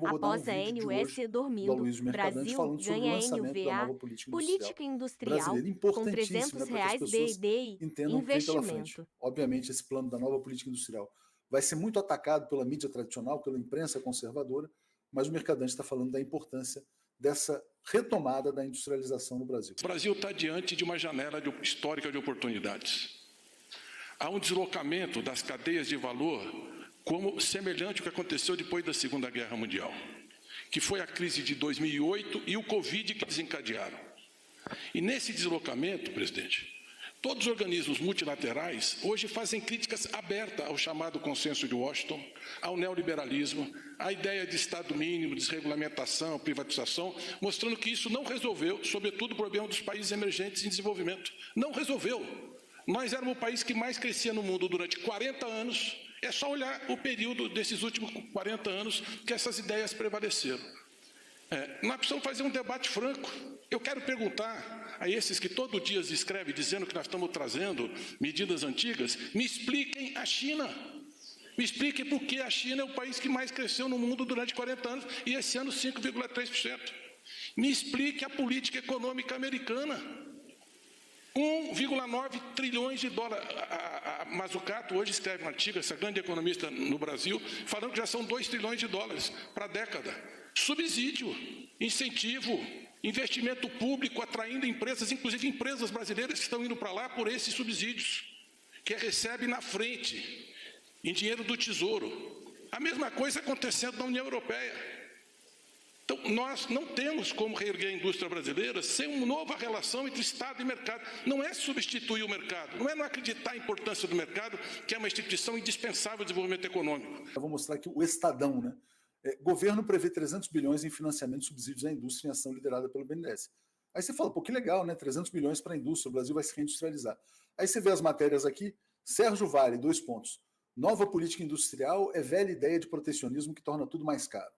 eu vou dar um Após a vídeo de hoje NUS do dormindo, Aloysio Mercadante Brasil falando sobre o ganha lançamento da NUVA, nova política industrial política industrial brasileira, com importantíssimo, né, para que as R$ 300 pessoas DDI, entendam o que vem pela frente. investimento. Obviamente, esse plano da nova política industrial vai ser muito atacado pela mídia tradicional, pela imprensa conservadora, mas o Mercadante está falando da importância dessa retomada da industrialização no Brasil. O Brasil está diante de uma janela histórica de oportunidades. Há um deslocamento das cadeias de valor como semelhante ao que aconteceu depois da Segunda Guerra Mundial, que foi a crise de 2008 e o Covid que desencadearam. E nesse deslocamento, presidente, todos os organismos multilaterais hoje fazem críticas abertas ao chamado consenso de Washington, ao neoliberalismo, à ideia de Estado mínimo, desregulamentação, privatização, mostrando que isso não resolveu, sobretudo, o problema dos países emergentes em desenvolvimento. Não resolveu. Nós éramos o país que mais crescia no mundo durante 40 anos. É só olhar o período desses últimos 40 anos que essas ideias prevaleceram. Nós precisamos fazer um debate franco. Eu quero perguntar a esses que todo dia escrevem dizendo que nós estamos trazendo medidas antigas, me expliquem a China. Me expliquem por que a China é o país que mais cresceu no mundo durante 40 anos e esse ano 5,3%. Me explique a política econômica americana. 1,9 trilhões de dólares. A Mazzucato hoje escreve um artigo, essa grande economista no Brasil, falando que já são 2 trilhões de dólares para a década. Subsídio, incentivo, investimento público, atraindo empresas, inclusive empresas brasileiras que estão indo para lá por esses subsídios, que recebe na frente, em dinheiro do Tesouro. A mesma coisa acontecendo na União Europeia. Então, nós não temos como reerguer a indústria brasileira sem uma nova relação entre Estado e mercado. Não é substituir o mercado, não é não acreditar na importância do mercado, que é uma instituição indispensável ao desenvolvimento econômico. Eu vou mostrar aqui o Estadão, né? Governo prevê 300 bilhões em financiamento de subsídios à indústria em ação liderada pelo BNDES. Aí você fala, pô, que legal, né? 300 bilhões para a indústria, o Brasil vai se reindustrializar. Aí você vê as matérias aqui, Sérgio Vale, 2 pontos. Nova política industrial é velha ideia de protecionismo que torna tudo mais caro.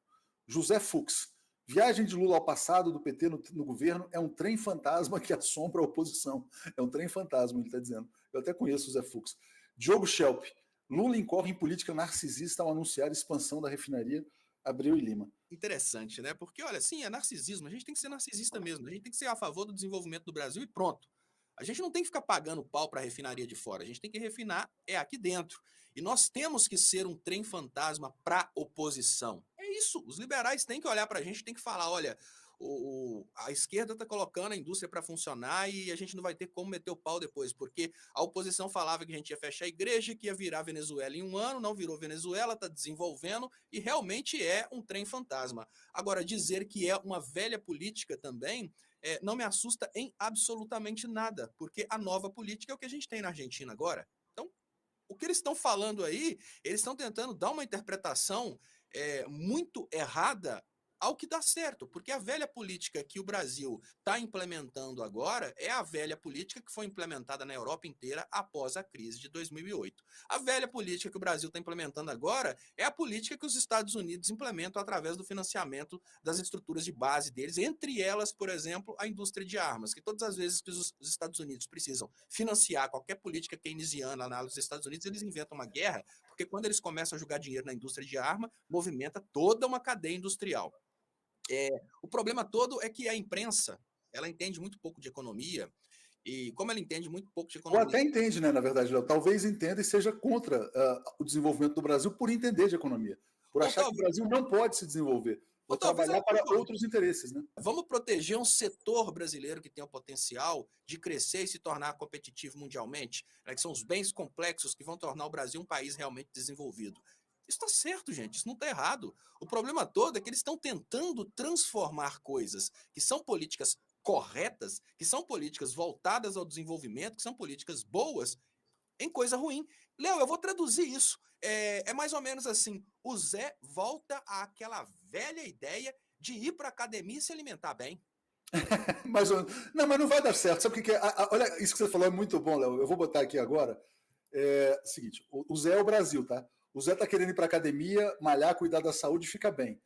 José Fux, viagem de Lula ao passado do PT no governo é um trem fantasma que assombra a oposição. É um trem fantasma, ele está dizendo. Eu até conheço o Zé Fux. Diogo Schelp, Lula incorre em política narcisista ao anunciar expansão da refinaria Abreu e Lima. Interessante, né? Porque, olha, sim, é narcisismo. A gente tem que ser narcisista mesmo. A gente tem que ser a favor do desenvolvimento do Brasil e pronto. A gente não tem que ficar pagando pau para a refinaria de fora. A gente tem que refinar aqui dentro. E nós temos que ser um trem fantasma para a oposição. É isso. Os liberais têm que olhar para a gente, têm que falar, olha, a esquerda está colocando a indústria para funcionar e a gente não vai ter como meter o pau depois, porque a oposição falava que a gente ia fechar a igreja, que ia virar Venezuela em 1 ano, não virou Venezuela, está desenvolvendo e realmente é um trem fantasma. Agora, dizer que é uma velha política também não me assusta em absolutamente nada, porque a nova política é o que a gente tem na Argentina agora. Então, o que eles estão falando aí, eles estão tentando dar uma interpretação muito errada ao que dá certo, porque a velha política que o Brasil está implementando agora é a velha política que foi implementada na Europa inteira após a crise de 2008. A velha política que o Brasil está implementando agora é a política que os Estados Unidos implementam através do financiamento das estruturas de base deles, entre elas, por exemplo, a indústria de armas, que todas as vezes que os Estados Unidos precisam financiar qualquer política keynesiana lá nos Estados Unidos, eles inventam uma guerra, porque quando eles começam a jogar dinheiro na indústria de arma, movimenta toda uma cadeia industrial. O problema todo é que a imprensa, ela entende muito pouco de economia, e como ela entende muito pouco de economia... Ou até entende, né, na verdade, Léo? Talvez entenda e seja contra o desenvolvimento do Brasil por entender de economia, por achar que o Brasil não pode se desenvolver, ou trabalhar para outros interesses, né? Vamos proteger um setor brasileiro que tem o potencial de crescer e se tornar competitivo mundialmente, né, que são os bens complexos que vão tornar o Brasil um país realmente desenvolvido. Isso está certo, gente, isso não está errado. O problema todo é que eles estão tentando transformar coisas que são políticas corretas, que são políticas voltadas ao desenvolvimento, que são políticas boas, em coisa ruim. Léo, eu vou traduzir isso. É mais ou menos assim, o Zé volta àquela velha ideia de ir para a academia e se alimentar bem. mas não vai dar certo. Sabe o que é? Olha, isso que você falou é muito bom, Léo. Eu vou botar aqui agora. Seguinte, o Zé é o Brasil, tá? O Zé tá querendo ir para academia, malhar, cuidar da saúde e fica bem.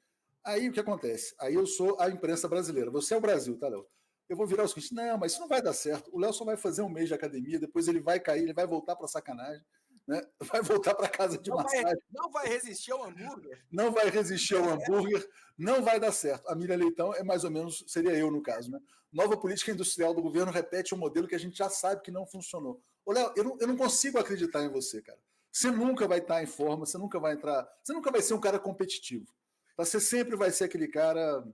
Aí o que acontece? Aí eu sou a imprensa brasileira. Você é o Brasil, tá, Léo? Eu vou virar o seguinte, não, mas isso não vai dar certo. O Léo só vai fazer 1 mês de academia, depois ele vai cair, ele vai voltar para sacanagem. né? Vai voltar para casa de massagem. Não vai resistir ao hambúrguer. Não vai resistir ao hambúrguer, não vai dar certo. A Miriam Leitão é mais ou menos, seria eu no caso, né? Nova política industrial do governo repete um modelo que a gente já sabe que não funcionou. Ô, Léo, eu não consigo acreditar em você, cara. Você nunca vai estar em forma, você nunca vai entrar, você nunca vai ser um cara competitivo. Você sempre vai ser aquele cara,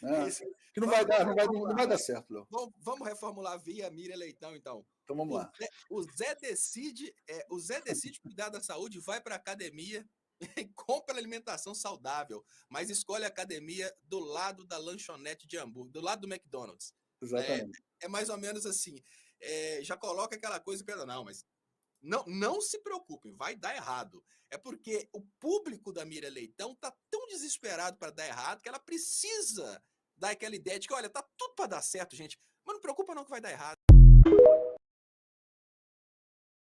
né, que não vai dar certo, Léo. Vamos reformular via Miriam Leitão, então. Então vamos lá. O Zé decide cuidar da saúde, vai para a academia e compra alimentação saudável, mas escolhe a academia do lado da lanchonete de hambúrguer, do lado do McDonald's. Exatamente. É mais ou menos assim. Já coloca aquela coisa que não, mas não se preocupem, vai dar errado. É porque o público da Miriam Leitão tá tão desesperado para dar errado que ela precisa dar aquela ideia de que, olha, tá tudo para dar certo, gente, mas não preocupa não que vai dar errado.